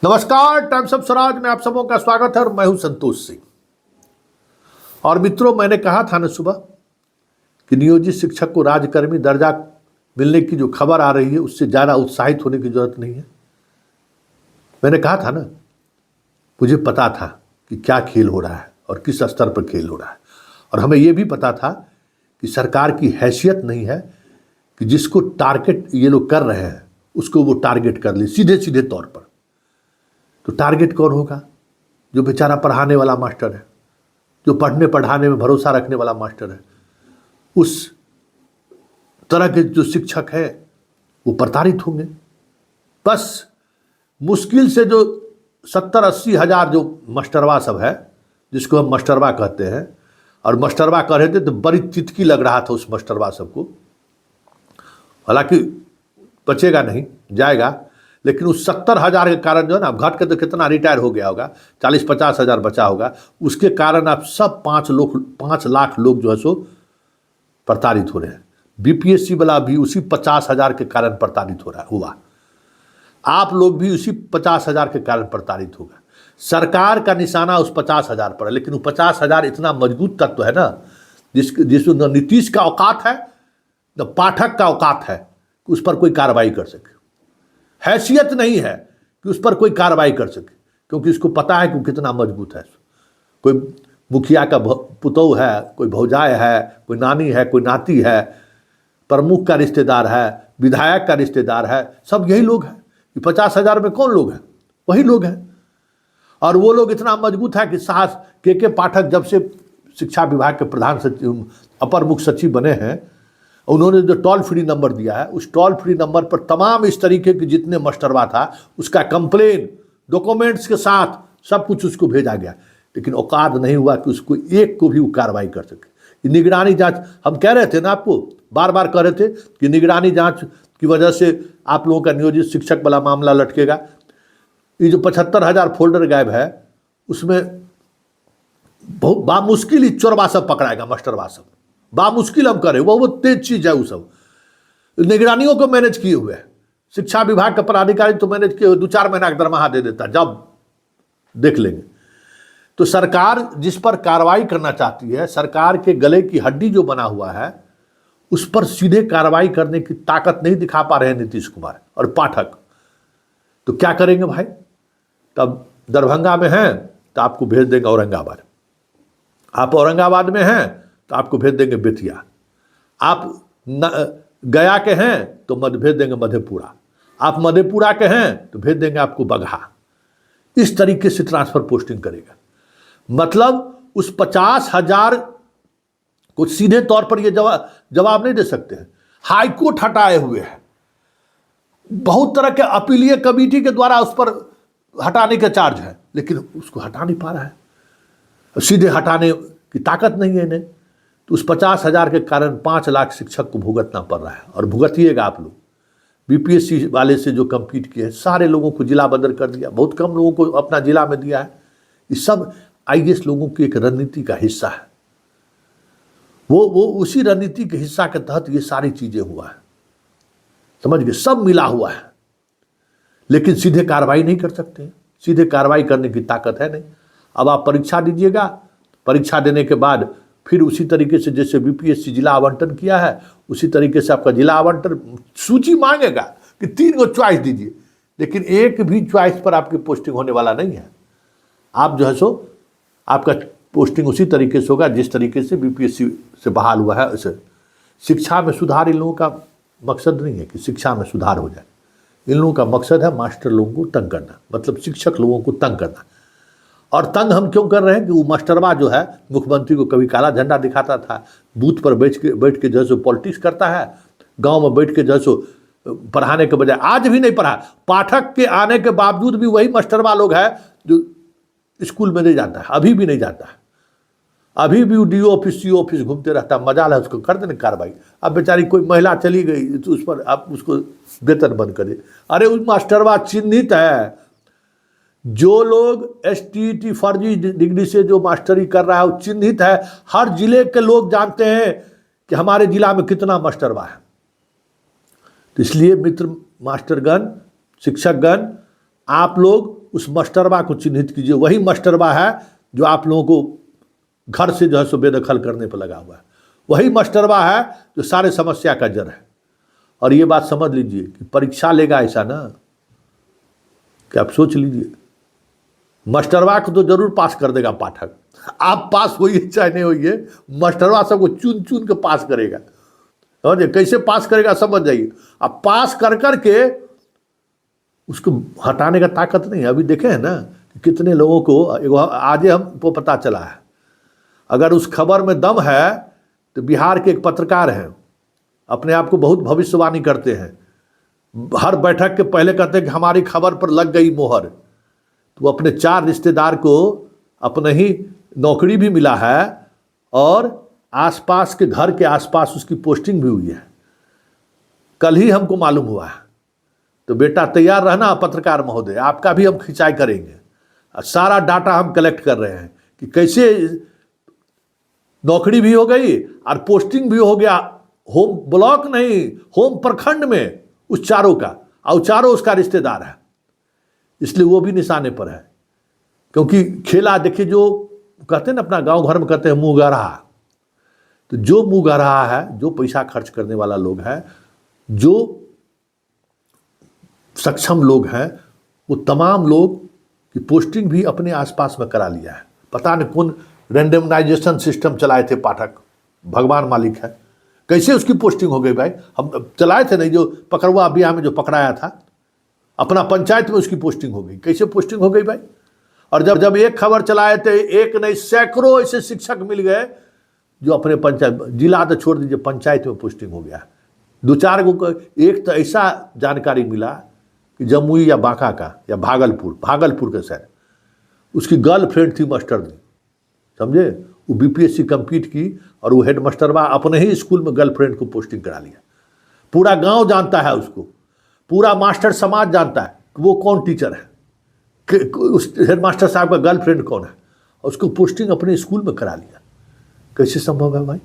नमस्कार, times of Swaraj में आप सबों का स्वागत है और मैं हूं संतोष सिंह। और मित्रों, मैंने कहा था ना सुबह कि नियोजित शिक्षक को राज्यकर्मी दर्जा मिलने की जो खबर आ रही है उससे ज़्यादा उत्साहित होने की जरूरत नहीं है। मैंने कहा था ना, मुझे पता था कि क्या खेल हो रहा है और किस स्तर पर खेल हो रहा है। और हमें यह भी पता था कि सरकार की हैसियत नहीं है कि जिसको टारगेट ये लोग कर रहे हैं उसको वो टारगेट कर ले सीधे सीधे तौर पर। तो टारगेट कौन होगा? जो बेचारा पढ़ाने वाला मास्टर है, जो पढ़ने पढ़ाने में भरोसा रखने वाला मास्टर है। उस तरह के जो शिक्षक है वो प्रताड़ित होंगे। बस मुश्किल से जो 70-80 हज़ार जो मास्टरवा सब है, जिसको हम मास्टरवा कहते हैं, और मास्टरवा कह रहे थे तो बड़ी तितकी लग रहा था उस मास्टरवा सबको। हालांकि बचेगा नहीं, जाएगा, लेकिन उस 70,000 के कारण जो है ना, अब घट के तो कितना रिटायर हो गया होगा, 40-50 हज़ार बचा होगा। उसके कारण आप सब 5 लाख लोग जो है सो प्रताड़ित हो रहे हैं। बीपीएससी वाला भी उसी 50,000 के कारण प्रताड़ित हुआ। आप लोग भी उसी 50,000 के कारण प्रताड़ित होगा। सरकार का निशाना उस 50,000 पर है, लेकिन वो 50,000 इतना मजबूत तत्व है ना, जिसमें न नीतीश का औकात है न पाठक का औकात है कि उस पर कोई कार्रवाई कर सके। हैसियत नहीं है कि उस पर कोई कार्रवाई कर सके, क्योंकि इसको पता है कि वो कितना मजबूत है। कोई मुखिया का पुतोह है, कोई भौजाई है, कोई नानी है, कोई नाती है, प्रमुख का रिश्तेदार है, विधायक का रिश्तेदार है, सब यही लोग हैं। 50,000 में कौन लोग हैं? वही लोग हैं। और वो लोग इतना मजबूत है कि साहस के पाठक जब से शिक्षा विभाग के प्रधान सचिव, अपर मुख्य सचिव बने हैं, उन्होंने जो टोल फ्री नंबर दिया है, उस टोल फ्री नंबर पर तमाम इस तरीके के जितने मास्टरवा था उसका कंप्लेन डॉक्यूमेंट्स के साथ सब कुछ उसको भेजा गया। लेकिन औकात नहीं हुआ कि उसको एक को भी वो कार्रवाई कर सके। निगरानी जांच, हम कह रहे थे ना, आपको बार बार कह रहे थे कि निगरानी जांच की वजह से आप लोगों का नियोजित शिक्षक वाला मामला लटकेगा। ये जो 75,000 फोल्डर गायब है, उसमें बहुत बामुश्किल ही चोरवा सब पकड़ाएगा, मास्टरवा सब बामुश्किल हम करें। वो तेज चीज है। वो सब निगरानियों को मैनेज किए हुए है। शिक्षा विभाग का पदाधिकारी तो मैनेज किए हुए 2-4 महीना का दरमाहा दे देता, जब देख लेंगे। तो सरकार जिस पर कार्रवाई करना चाहती है, सरकार के गले की हड्डी जो बना हुआ है, उस पर सीधे कार्रवाई करने की ताकत नहीं दिखा पा रहे हैं नीतीश कुमार और पाठक। तो क्या करेंगे भाई? तब दरभंगा में हैं तो आपको भेज देंगे औरंगाबाद, आप औरंगाबाद में हैं तो आपको भेज देंगे बेतिया, आप गया के हैं तो भेज देंगे मधेपुरा, आप मधेपुरा के हैं तो भेज देंगे आपको बगहा। इस तरीके से ट्रांसफर पोस्टिंग करेगा। मतलब उस 50,000 को सीधे तौर पर ये जवाब नहीं दे सकते हैं। हाईकोर्ट हटाए हुए है, बहुत तरह के अपीलीय कमेटी के द्वारा उस पर हटाने का चार्ज है, लेकिन उसको हटा नहीं पा रहा है। सीधे हटाने की ताकत नहीं है इन्हें। तो उस 50,000 के कारण 5 लाख शिक्षक को भुगतना पड़ रहा है। और भुगतिएगा आप लोग। बीपीएससी वाले से जो कम्पीट किए, सारे लोगों को जिला बदल कर दिया, बहुत कम लोगों को अपना जिला में दिया है। ये सब आईएएस लोगों की एक रणनीति का हिस्सा है। वो उसी रणनीति के हिस्सा के तहत ये सारी चीजें हुआ है, समझ गए? सब मिला हुआ है, लेकिन सीधे कार्रवाई नहीं कर सकते। सीधे कार्रवाई करने की ताकत है नहीं। अब आप परीक्षा दीजिएगा, परीक्षा देने के बाद फिर उसी तरीके से जैसे बीपीएससी जिला आवंटन किया है, उसी तरीके से आपका जिला आवंटन सूची मांगेगा कि 3 को चॉइस दीजिए, लेकिन एक भी चॉइस पर आपकी पोस्टिंग होने वाला नहीं है। आप जो है सो आपका पोस्टिंग उसी तरीके से होगा जिस तरीके से बीपीएससी से बहाल हुआ है। उसे शिक्षा में सुधार इन लोगों का मकसद नहीं है कि शिक्षा में सुधार हो जाए। इन लोगों का मकसद है मास्टर लोगों को तंग करना, मतलब शिक्षक लोगों को तंग करना। और तंग हम क्यों कर रहे हैं कि वो मास्टरवा जो है मुख्यमंत्री को कभी काला झंडा दिखाता था, बूथ पर बैठ के जो है सो पॉलिटिक्स करता है, गांव में बैठ के जो है सो पढ़ाने के बजाय आज भी नहीं पढ़ा। पाठक के आने के बावजूद भी वही मास्टरवा लोग है जो स्कूल में नहीं जाता है, अभी भी नहीं जाता है। अभी भी डीओ ऑफिस सीओ ऑफिस घूमते रहता है। मजाल है, उसको कर देने कार्रवाई। अब बेचारी कोई महिला चली गई तो उस पर आप उसको वेतन बंद करिए। अरे उस मास्टरवा चिन्हित है। जो लोग एसटीईटी फर्जी डिग्री से जो मास्टरी कर रहा है वो चिन्हित है। हर जिले के लोग जानते हैं कि हमारे जिला में कितना मास्टरवा है। तो इसलिए मित्र मास्टरगण, शिक्षकगण, आप लोग उस मस्टरबा को चिन्हित कीजिए, वही मस्टरबा है जो आप लोगों को घर से जो है सो बेदखल करने पर लगा हुआ है, वही मस्टरबा है जो सारे समस्या का जड़ है। और ये बात समझ लीजिए कि परीक्षा लेगा ऐसा ना कि आप सोच लीजिए, मास्टरवा को तो जरूर पास कर देगा पाठक, आप पास होइए चाहे नहीं होइए, मास्टरवा सबको चुन चुन के पास करेगा। समझिए कैसे पास करेगा, समझ जाइए। अब पास कर करके उसको हटाने का ताकत नहीं है। अभी देखे हैं ना कि कितने लोगों को आज हमको पता चला है, अगर उस खबर में दम है तो बिहार के एक पत्रकार हैं, अपने आप को बहुत भविष्यवाणी करते हैं, हर बैठक के पहले कहते हैं कि हमारी खबर पर लग गई मोहर। तो वो अपने 4 रिश्तेदार को अपने ही नौकरी भी मिला है और आसपास के घर के आसपास उसकी पोस्टिंग भी हुई है, कल ही हमको मालूम हुआ है। तो बेटा तैयार रहना पत्रकार महोदय, आपका भी हम खिंचाई करेंगे। सारा डाटा हम कलेक्ट कर रहे हैं कि कैसे नौकरी भी हो गई और पोस्टिंग भी हो गया, होम ब्लॉक नहीं होम प्रखंड में उस चारों का, और चारों उसका रिश्तेदार है, इसलिए वो भी निशाने पर है। क्योंकि खेला देखिए, जो कहते हैं ना अपना गांव घर में कहते हैं मुंह गरहा, तो जो मुंह गरहा है, जो पैसा खर्च करने वाला लोग है, जो सक्षम लोग हैं, वो तमाम लोग की पोस्टिंग भी अपने आसपास में करा लिया है। पता नहीं कौन रैंडमाइजेशन सिस्टम चलाए थे पाठक, भगवान मालिक है, कैसे उसकी पोस्टिंग हो गई भाई। हम चलाए थे नहीं, जो पकड़वा अभियान में जो पकड़ाया था, अपना पंचायत में उसकी पोस्टिंग हो गई, कैसे पोस्टिंग हो गई भाई। और जब जब एक खबर चलाए थे, एक नहीं सैकड़ों ऐसे शिक्षक मिल गए जो अपने पंचायत, जिला तो छोड़ दीजिए, पंचायत में पोस्टिंग हो गया। 2-4 को एक तो ऐसा जानकारी मिला कि जमुई या बांका का या भागलपुर का शायद, उसकी गर्लफ्रेंड थी मास्टरनी, समझे। वो बीपीएससी कंप्लीट की और वो हेड मास्टरवा अपने ही स्कूल में गर्लफ्रेंड को पोस्टिंग करा लिया। पूरा गांव जानता है उसको, पूरा मास्टर समाज जानता है कि वो कौन टीचर है, कि उस हेड मास्टर साहब का गर्लफ्रेंड कौन है, और उसको पोस्टिंग अपने स्कूल में करा लिया। कैसे संभव है भाई।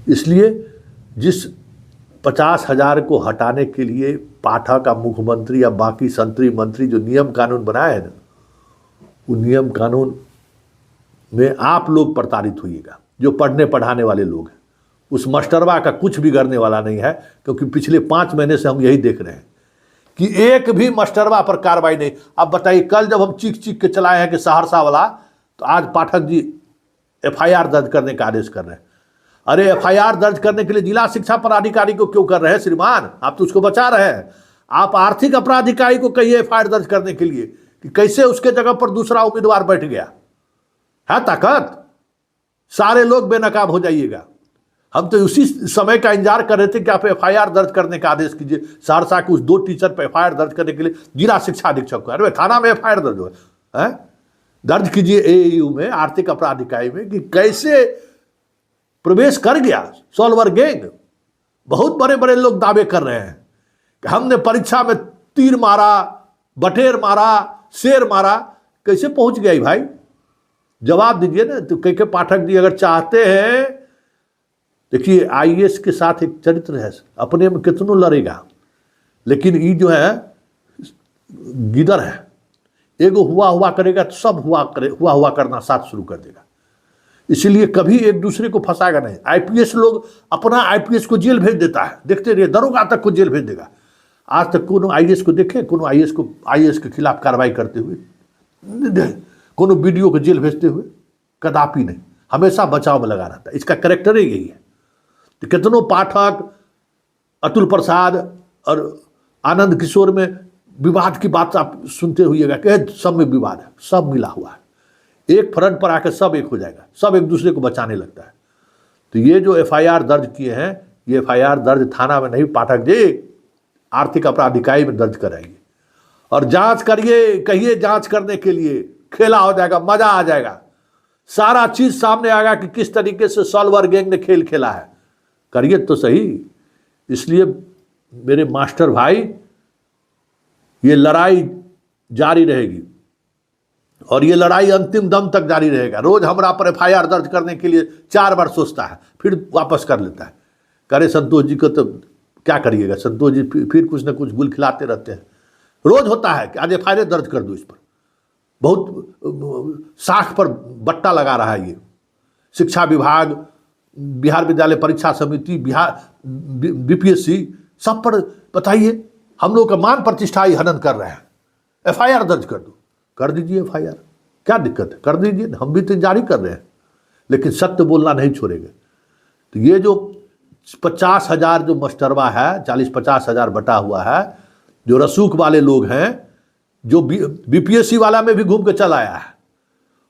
इसलिए जिस 50,000 को हटाने के लिए पाठक का मुख्यमंत्री या बाकी संतरी मंत्री जो नियम कानून बनाए हैं ना, वो नियम कानून में आप लोग प्रताड़ित होइएगा, जो पढ़ने पढ़ाने वाले लोग हैं। उस मास्टरवा का कुछ बिगड़ने वाला नहीं है, क्योंकि पिछले 5 महीने से हम यही देख रहे हैं कि एक भी मास्टरवा पर कार्रवाई नहीं। अब बताइए, कल जब हम चीख चीख के चलाए हैं कि सहरसा वाला, तो आज पाठक जी FIR दर्ज करने का आदेश कर रहे हैं। अरे FIR दर्ज करने के लिए जिला शिक्षा पदाधिकारी को क्यों कर रहे हैं श्रीमान, आप तो उसको बचा रहे हैं। आप आर्थिक अपराध इकाई को कहिए FIR दर्ज करने के लिए कि कैसे उसके जगह पर दूसरा उम्मीदवार बैठ गया है। ताकत, सारे लोग बेनकाब हो जाइएगा। हम तो उसी समय का इंतजार कर रहे थे कि आप FIR दर्ज करने का आदेश कीजिए। सहरसा के उस 2 टीचर पर FIR दर्ज करने के लिए जिला शिक्षा अधीक्षक को, अरे थाना में FIR दर्ज हो है, दर्ज कीजिए AAU में, आर्थिक अपराध इकाई में, कि कैसे प्रवेश कर गया सॉल्वर गैंग। बहुत बड़े बड़े लोग दावे कर रहे हैं कि हमने परीक्षा में तीर मारा, बटेर मारा, शेर मारा। कैसे पहुंच गया भाई, जवाब दीजिए ना। तो के पाठक जी अगर चाहते हैं, देखिए IAS के साथ एक चरित्र है, अपने में कितनों लड़ेगा, लेकिन ये जो है गिदर है, एगो हुआ करेगा तो सब हुआ करना साथ शुरू कर देगा। इसलिए कभी एक दूसरे को फंसाएगा नहीं। IPS लोग अपना IPS को जेल भेज देता है, देखते रहिए, दरोगा तक को जेल भेज देगा। आज तक कोनो IAS को देखे, कोनो IAS के खिलाफ कार्रवाई करते हुए, कोनो BDO को जेल भेजते हुए, कदापि नहीं। हमेशा बचाव में लगा रहता है, इसका कैरेक्टर ही यही है। तो कितनों पाठक, अतुल प्रसाद और आनंद किशोर में विवाद की बात आप सुनते हुइएगा कि सब में विवाद है, सब मिला हुआ है, एक फ्रंट पर आकर सब एक हो जाएगा, सब एक दूसरे को बचाने लगता है। तो ये जो FIR दर्ज किए हैं, ये FIR दर्ज थाना में नहीं, पाठक जी आर्थिक अपराध इकाई में दर्ज कराइए और जांच करिए, कहिए जांच करने के लिए, खेला हो जाएगा, मजा आ जाएगा, सारा चीज सामने आएगा कि किस तरीके से सॉल्वर गैंग ने खेल खेला है। करिए तो सही। इसलिए मेरे मास्टर भाई, ये लड़ाई जारी रहेगी और ये लड़ाई अंतिम दम तक जारी रहेगा। रोज हमरा पर FIR दर्ज करने के लिए 4 बार सोचता है, फिर वापस कर लेता है। करे संतोष जी को तो क्या करिएगा, संतोष जी फिर कुछ ना कुछ गुल खिलाते रहते हैं। रोज होता है कि आज FIR दर्ज कर दो इस पर, बहुत साख पर बट्टा लगा रहा है। ये शिक्षा विभाग, बिहार विद्यालय परीक्षा समिति, बिहार बीपीएससी, सब पर बताइए हम लोग का मान प्रतिष्ठा ही हनन कर रहे हैं। एफआईआर दर्ज कर दो, कर दीजिए एफआईआर, क्या दिक्कत है, कर दीजिए, हम भी तो जारी कर रहे हैं, लेकिन सत्य बोलना नहीं छोड़ेंगे। तो ये जो 50,000 जो मस्टरवा है, 40-50 हज़ार बटा हुआ है, जो रसूख वाले लोग हैं, जो बीपीएससी वाला में भी घूम के चल आया है,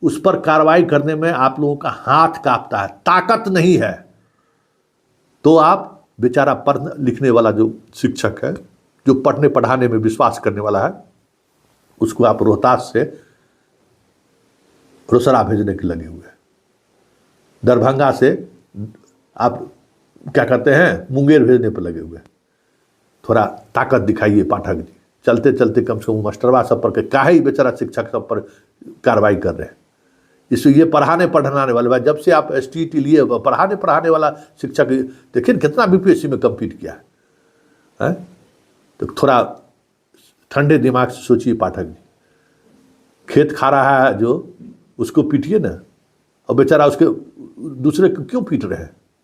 उस पर कार्रवाई करने में आप लोगों का हाथ कांपता है, ताकत नहीं है। तो आप बेचारा पढ़ने लिखने वाला जो शिक्षक है, जो पढ़ने पढ़ाने में विश्वास करने वाला है, उसको आप रोहतास से रोसड़ा भेजने के लगे हुए हैं, दरभंगा से आप क्या कहते हैं मुंगेर भेजने पर लगे हुए हैं। थोड़ा ताकत दिखाइए पाठक जी, चलते चलते कम से कम मास्टरवा सब पर काहे ही बेचारा शिक्षक सब पर कार्रवाई कर रहे हैं। इसलिए ये पढ़ाने पढ़ाने वाले भाई, जब से आप STT लिए पढ़ाने वाला शिक्षक, देखिए कितना बीपीएससी में कम्पीट किया है। तो थोड़ा ठंडे दिमाग से सोचिए पाठक जी, खेत खा रहा है जो, उसको पीटिए ना, और बेचारा उसके दूसरे को क्यों पीट रहे हैं।